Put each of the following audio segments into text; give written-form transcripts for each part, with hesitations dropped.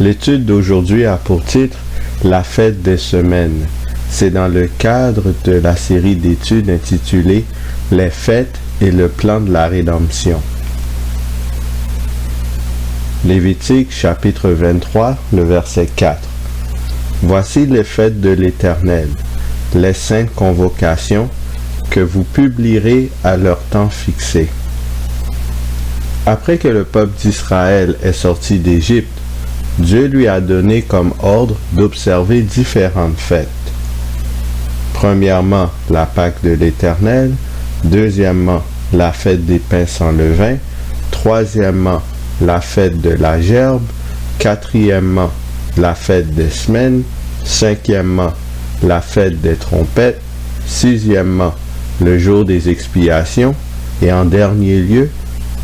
L'étude d'aujourd'hui a pour titre « La fête des semaines ». C'est dans le cadre de la série d'études intitulée « Les fêtes et le plan de la rédemption ». Lévitique chapitre 23, le verset 4. Voici les fêtes de l'Éternel, les saintes convocations que vous publierez à leur temps fixé. Après que le peuple d'Israël est sorti d'Égypte, Dieu lui a donné comme ordre d'observer différentes fêtes. Premièrement, la Pâque de l'Éternel. Deuxièmement, la fête des pains sans levain. Troisièmement, la fête de la gerbe. Quatrièmement, la fête des semaines. Cinquièmement, la fête des trompettes. Sixièmement, le jour des expiations. Et en dernier lieu,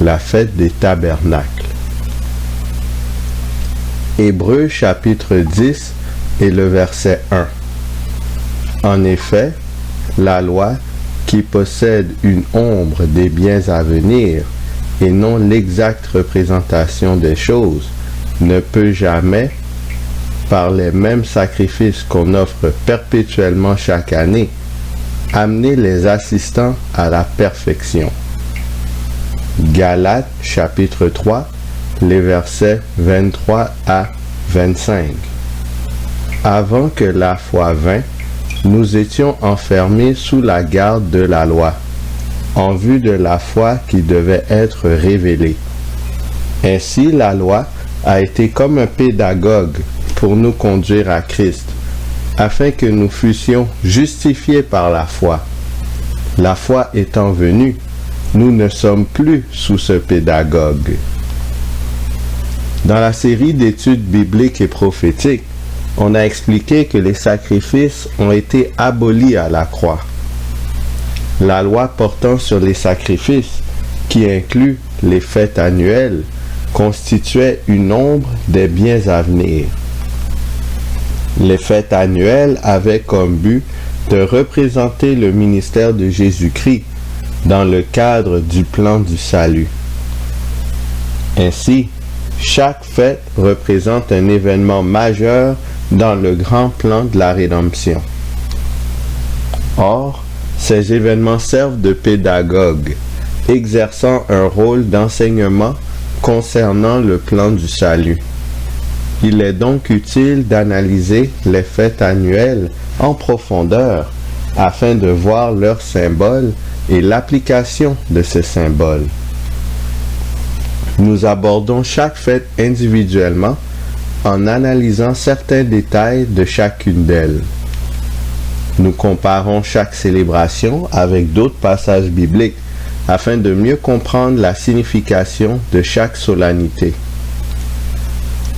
la fête des tabernacles. Hébreux chapitre 10 et le verset 1. En effet, la loi, qui possède une ombre des biens à venir et non l'exacte représentation des choses, ne peut jamais, par les mêmes sacrifices qu'on offre perpétuellement chaque année, amener les assistants à la perfection. Galates chapitre 3, les versets 23 à 25. Avant que la foi vînt, nous étions enfermés sous la garde de la loi, en vue de la foi qui devait être révélée. Ainsi, la loi a été comme un pédagogue pour nous conduire à Christ, afin que nous fussions justifiés par la foi. La foi étant venue, nous ne sommes plus sous ce pédagogue. Dans la série d'études bibliques et prophétiques, on a expliqué que les sacrifices ont été abolis à la croix. La loi portant sur les sacrifices, qui inclut les fêtes annuelles, constituait une ombre des biens à venir. Les fêtes annuelles avaient comme but de représenter le ministère de Jésus-Christ dans le cadre du plan du salut. Ainsi, chaque fête représente un événement majeur dans le grand plan de la rédemption. Or, ces événements servent de pédagogues, exerçant un rôle d'enseignement concernant le plan du salut. Il est donc utile d'analyser les fêtes annuelles en profondeur afin de voir leurs symboles et l'application de ces symboles. Nous abordons chaque fête individuellement en analysant certains détails de chacune d'elles. Nous comparons chaque célébration avec d'autres passages bibliques afin de mieux comprendre la signification de chaque solennité.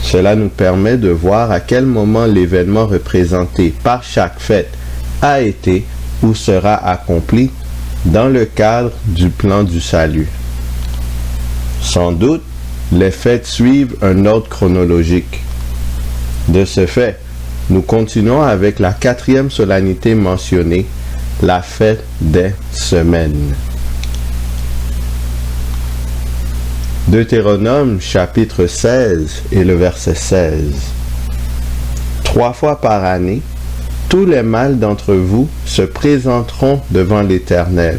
Cela nous permet de voir à quel moment l'événement représenté par chaque fête a été ou sera accompli dans le cadre du plan du salut. Sans doute, les fêtes suivent un ordre chronologique. De ce fait, nous continuons avec la quatrième solennité mentionnée, la fête des semaines. Deutéronome chapitre 16 et le verset 16. 3 fois par année, tous les mâles d'entre vous se présenteront devant l'Éternel,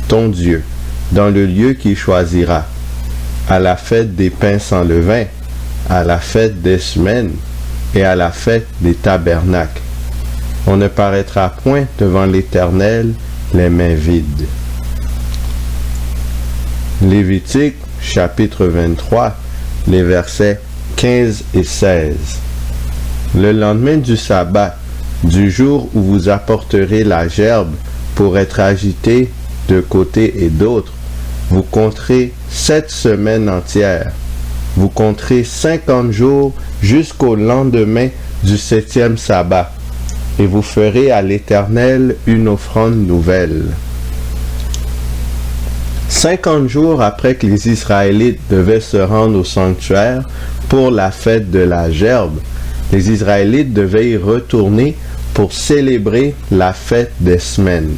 ton Dieu, dans le lieu qu'il choisira, à la fête des pains sans levain, à la fête des semaines et à la fête des tabernacles. On ne paraîtra point devant l'Éternel les mains vides. Lévitique chapitre 23, les versets 15 et 16. Le lendemain du sabbat, du jour où vous apporterez la gerbe pour être agitée de côté et d'autre, vous compterez 7 semaines entières. Vous compterez 50 jours jusqu'au lendemain du 7e sabbat, et vous ferez à l'Éternel une offrande nouvelle. 50 jours après que les Israélites devaient se rendre au sanctuaire pour la fête de la gerbe, les Israélites devaient y retourner pour célébrer la fête des semaines.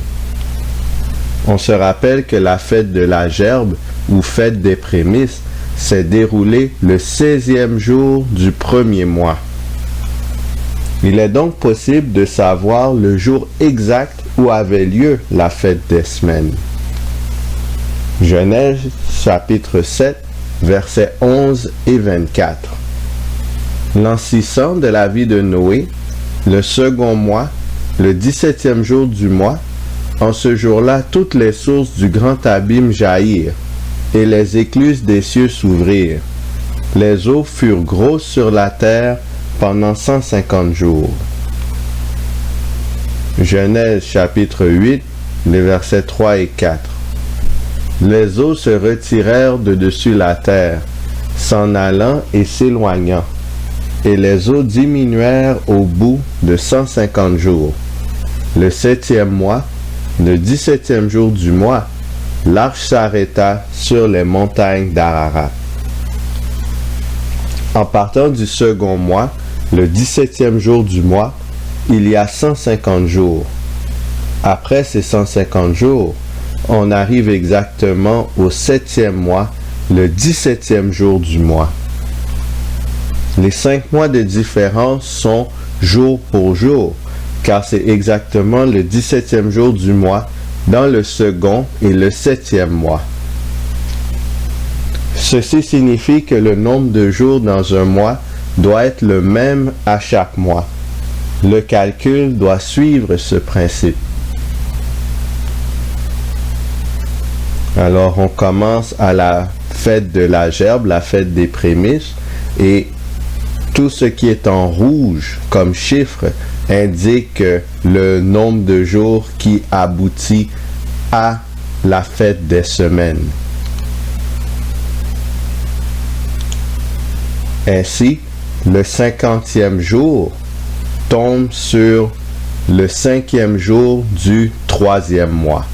On se rappelle que la fête de la gerbe, ou fête des prémices, s'est déroulé le 16e jour du premier mois. Il est donc possible de savoir le jour exact où avait lieu la fête des semaines. Genèse chapitre 7, versets 11 et 24. L'an 600 de la vie de Noé, le second mois, le 17e jour du mois, en ce jour-là, toutes les sources du grand abîme jaillirent, et les écluses des cieux s'ouvrirent. Les eaux furent grosses sur la terre pendant 150 jours. Genèse chapitre 8, les versets 3 et 4. Les eaux se retirèrent de dessus la terre, s'en allant et s'éloignant, et les eaux diminuèrent au bout de 150 jours. Le 7e mois, le 17e jour du mois, l'arche s'arrêta sur les montagnes d'Ararat. En partant du second mois, le 17e jour du mois, il y a 150 jours. Après ces 150 jours, on arrive exactement au 7e mois, le 17e jour du mois. Les 5 mois de différence sont jour pour jour, car c'est exactement le 17e jour du mois dans le second et le 7e mois. Ceci signifie que le nombre de jours dans un mois doit être le même à chaque mois. Le calcul doit suivre ce principe. Alors on commence à la fête de la gerbe, la fête des prémices, et tout ce qui est en rouge comme chiffre indique le nombre de jours qui aboutit à la fête des semaines. Ainsi, le 50e jour tombe sur le 5e jour du 3e mois.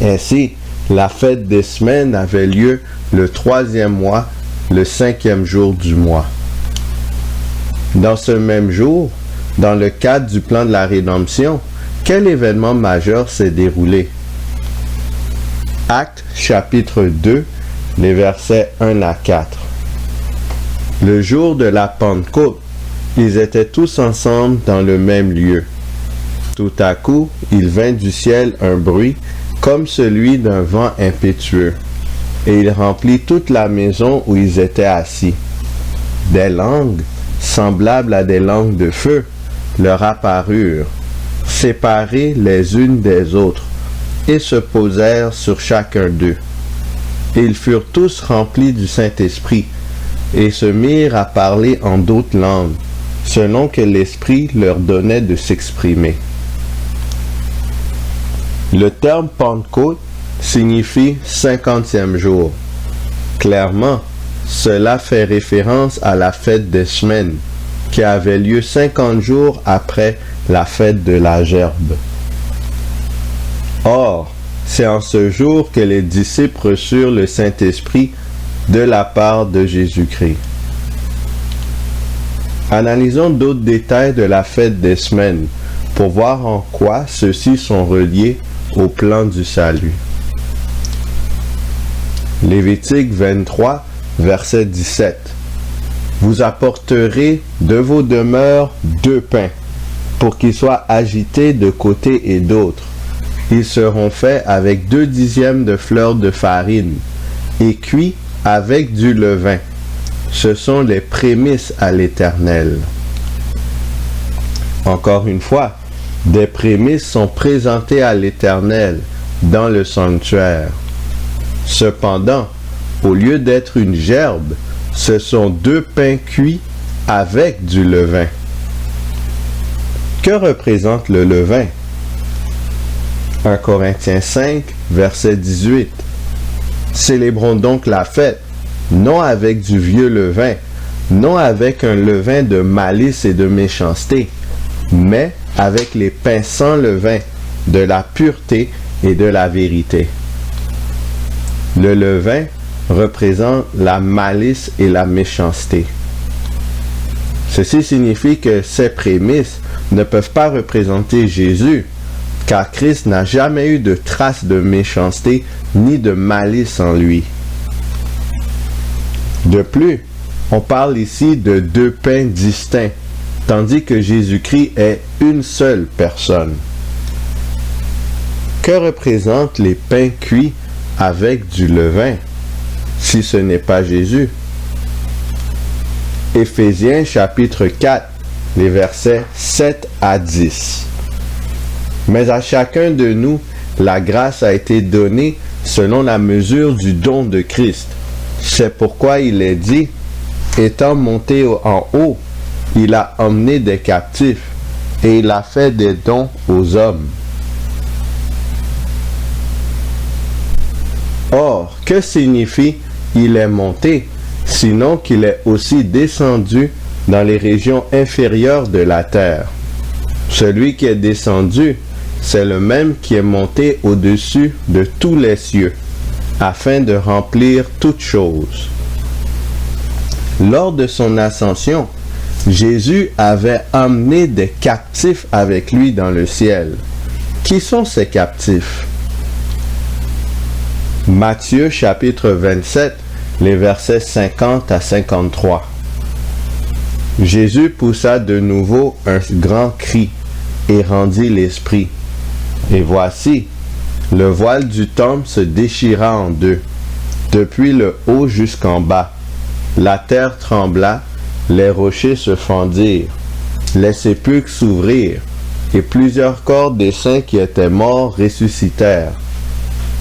Ainsi, la fête des semaines avait lieu le 3e mois, le 5e jour du mois. Dans ce même jour, dans le cadre du plan de la rédemption, quel événement majeur s'est déroulé? Actes chapitre 2, les versets 1 à 4. Le jour de la Pentecôte, ils étaient tous ensemble dans le même lieu. Tout à coup, il vint du ciel un bruit comme celui d'un vent impétueux, et il remplit toute la maison où ils étaient assis. Des langues, semblables à des langues de feu, leur apparurent, séparées les unes des autres, et se posèrent sur chacun d'eux. Et ils furent tous remplis du Saint-Esprit, et se mirent à parler en d'autres langues, selon que l'Esprit leur donnait de s'exprimer. Le terme Pentecôte signifie 50e jour. Clairement, cela fait référence à la fête des semaines, qui avait lieu 50 jours après la fête de la gerbe. Or, c'est en ce jour que les disciples reçurent le Saint-Esprit de la part de Jésus-Christ. Analysons d'autres détails de la fête des semaines pour voir en quoi ceux-ci sont reliés au plan du salut. Lévitique 23, verset 17. Vous apporterez de vos demeures 2 pains, pour qu'ils soient agités de côté et d'autre. Ils seront faits avec 2 dixièmes de fleur de farine, et cuits avec du levain. Ce sont les prémices à l'Éternel. Encore une fois, des prémices sont présentées à l'Éternel dans le sanctuaire. Cependant, au lieu d'être une gerbe, ce sont 2 pains cuits avec du levain. Que représente le levain? 1 Corinthiens 5, verset 18. Célébrons donc la fête, non avec du vieux levain, non avec un levain de malice et de méchanceté, mais avec les pains sans levain, de la pureté et de la vérité. Le levain représente la malice et la méchanceté. Ceci signifie que ces prémices ne peuvent pas représenter Jésus, car Christ n'a jamais eu de trace de méchanceté ni de malice en lui. De plus, on parle ici de deux pains distincts, tandis que Jésus-Christ est une seule personne. Que représentent les pains cuits avec du levain, si ce n'est pas Jésus? Éphésiens chapitre 4, les versets 7 à 10. Mais à chacun de nous, la grâce a été donnée selon la mesure du don de Christ. C'est pourquoi il est dit, étant monté en haut, il a emmené des captifs et il a fait des dons aux hommes. Or, que signifie « il est monté » sinon qu'il est aussi descendu dans les régions inférieures de la terre? Celui qui est descendu, c'est le même qui est monté au-dessus de tous les cieux, afin de remplir toutes choses. Lors de son ascension, Jésus avait emmené des captifs avec lui dans le ciel. Qui sont ces captifs? Matthieu chapitre 27, les versets 50 à 53. Jésus poussa de nouveau un grand cri et rendit l'esprit. Et voici, le voile du temple se déchira en deux, depuis le haut jusqu'en bas. La terre trembla, les rochers se fendirent, les sépulcres s'ouvrirent, et plusieurs corps des saints qui étaient morts ressuscitèrent.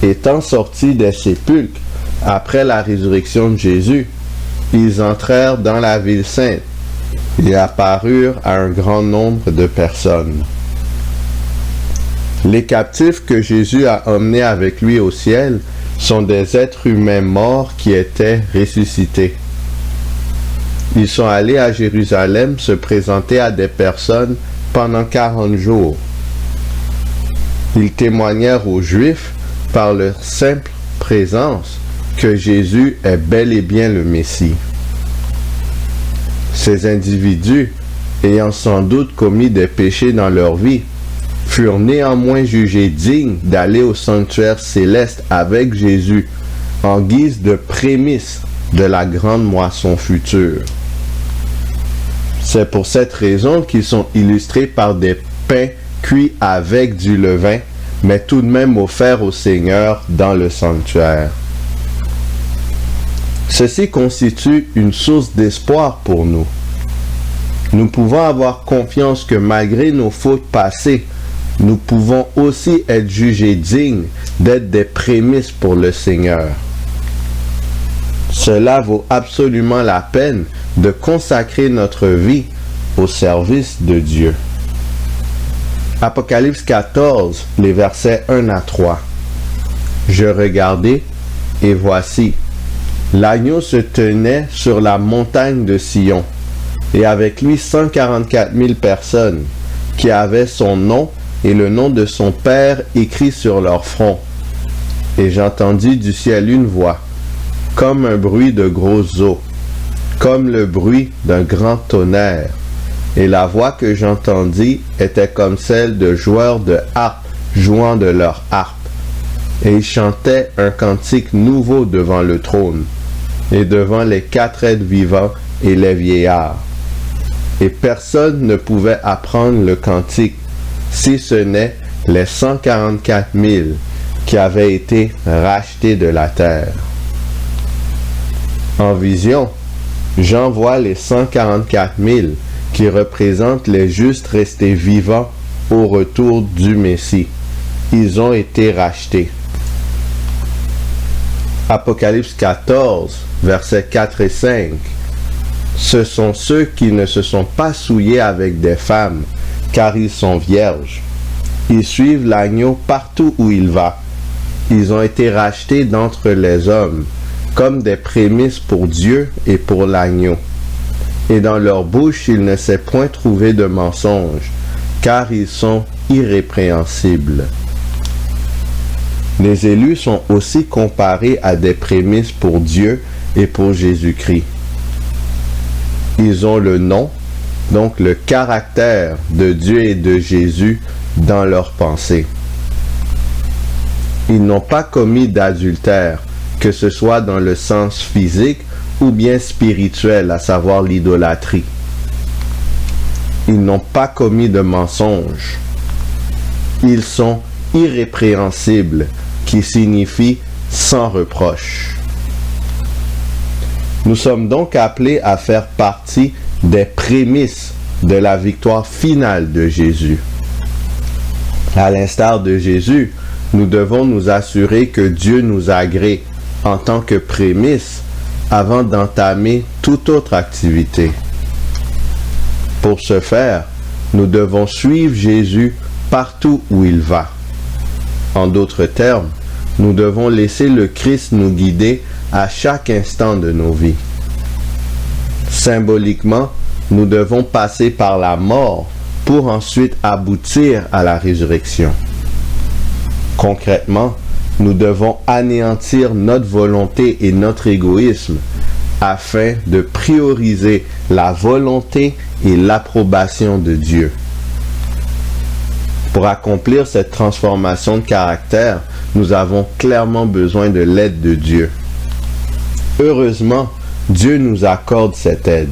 Étant sortis des sépulcres, après la résurrection de Jésus, ils entrèrent dans la ville sainte et apparurent à un grand nombre de personnes. Les captifs que Jésus a emmenés avec lui au ciel sont des êtres humains morts qui étaient ressuscités. Ils sont allés à Jérusalem se présenter à des personnes pendant 40 jours. Ils témoignèrent aux Juifs par leur simple présence que Jésus est bel et bien le Messie. Ces individus, ayant sans doute commis des péchés dans leur vie, furent néanmoins jugés dignes d'aller au sanctuaire céleste avec Jésus en guise de prémisse de la grande moisson future. C'est pour cette raison qu'ils sont illustrés par des pains cuits avec du levain, mais tout de même offerts au Seigneur dans le sanctuaire. Ceci constitue une source d'espoir pour nous. Nous pouvons avoir confiance que malgré nos fautes passées, nous pouvons aussi être jugés dignes d'être des prémices pour le Seigneur. Cela vaut absolument la peine de consacrer notre vie au service de Dieu. Apocalypse 14, les versets 1 à 3. Je regardai, et voici, l'agneau se tenait sur la montagne de Sion, et avec lui 144 000 personnes, qui avaient son nom et le nom de son Père écrit sur leur front. Et j'entendis du ciel une voix, comme un bruit de grosses eaux, comme le bruit d'un grand tonnerre. Et la voix que j'entendis était comme celle de joueurs de harpe jouant de leur harpe. Et ils chantaient un cantique nouveau devant le trône, et devant les 4 êtres vivants et les vieillards. Et personne ne pouvait apprendre le cantique, si ce n'est les 144 000 qui avaient été rachetés de la terre. En vision, Jean voit les 144 000 qui représentent les justes restés vivants au retour du Messie. Ils ont été rachetés. Apocalypse 14, versets 4 et 5. Ce sont ceux qui ne se sont pas souillés avec des femmes, car ils sont vierges. Ils suivent l'agneau partout où il va. Ils ont été rachetés d'entre les hommes, comme des prémices pour Dieu et pour l'agneau. Et dans leur bouche il ne s'est point trouvé de mensonge, car ils sont irrépréhensibles. Les élus sont aussi comparés à des prémices pour Dieu et pour Jésus-Christ. Ils ont le nom, donc le caractère de Dieu et de Jésus dans leurs pensées. Ils n'ont pas commis d'adultère, que ce soit dans le sens physique ou bien spirituelle, à savoir l'idolâtrie. Ils n'ont pas commis de mensonge. Ils sont irrépréhensibles, qui signifie sans reproche. Nous sommes donc appelés à faire partie des prémices de la victoire finale de Jésus. À l'instar de Jésus, nous devons nous assurer que Dieu nous agrée en tant que prémisse avant d'entamer toute autre activité. Pour ce faire, nous devons suivre Jésus partout où il va. En d'autres termes, nous devons laisser le Christ nous guider à chaque instant de nos vies. Symboliquement, nous devons passer par la mort pour ensuite aboutir à la résurrection. Concrètement, nous devons anéantir notre volonté et notre égoïsme afin de prioriser la volonté et l'approbation de Dieu. Pour accomplir cette transformation de caractère, nous avons clairement besoin de l'aide de Dieu. Heureusement, Dieu nous accorde cette aide.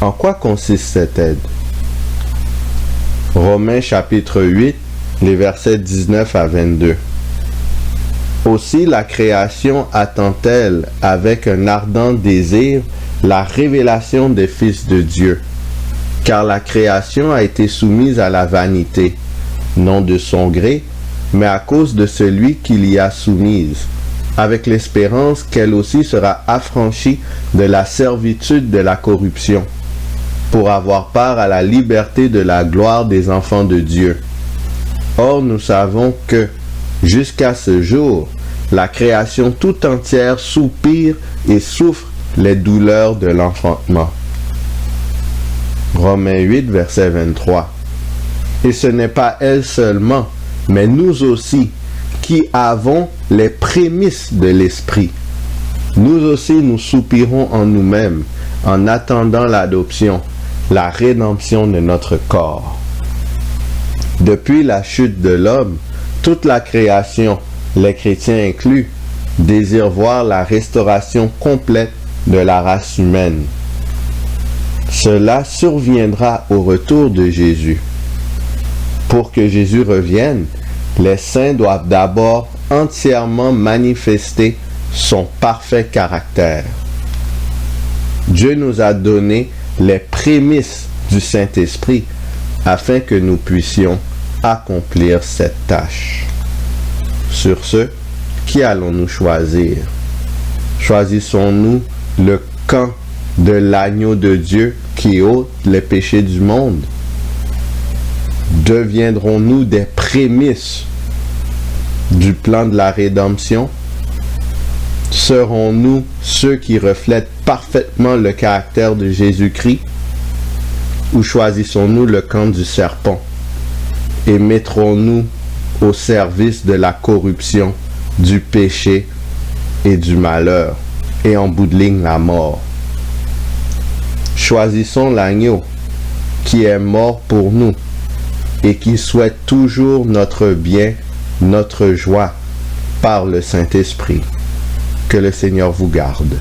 En quoi consiste cette aide? Romains chapitre 8, les versets 19 à 22. Aussi la création attend-elle avec un ardent désir la révélation des fils de Dieu, car la création a été soumise à la vanité, non de son gré, mais à cause de celui qui l'y a soumise, avec l'espérance qu'elle aussi sera affranchie de la servitude de la corruption, pour avoir part à la liberté de la gloire des enfants de Dieu. Or, nous savons que, jusqu'à ce jour, la création tout entière soupire et souffre les douleurs de l'enfantement. Romains 8, verset 23. Et ce n'est pas elle seulement, mais nous aussi, qui avons les prémices de l'Esprit. Nous aussi, nous soupirons en nous-mêmes, en attendant l'adoption, la rédemption de notre corps. Depuis la chute de l'homme, toute la création, les chrétiens inclus, désirent voir la restauration complète de la race humaine. Cela surviendra au retour de Jésus. Pour que Jésus revienne, les saints doivent d'abord entièrement manifester son parfait caractère. Dieu nous a donné les prémices du Saint-Esprit afin que nous puissions accomplir cette tâche. Sur ce, qui allons-nous choisir? Choisissons-nous le camp de l'agneau de Dieu qui ôte les péchés du monde? Deviendrons-nous des prémices du plan de la rédemption? Serons-nous ceux qui reflètent parfaitement le caractère de Jésus-Christ? Ou choisissons-nous le camp du serpent et mettrons-nous au service de la corruption, du péché et du malheur, et en bout de ligne la mort? Choisissons l'agneau qui est mort pour nous et qui souhaite toujours notre bien, notre joie par le Saint-Esprit. Que le Seigneur vous garde.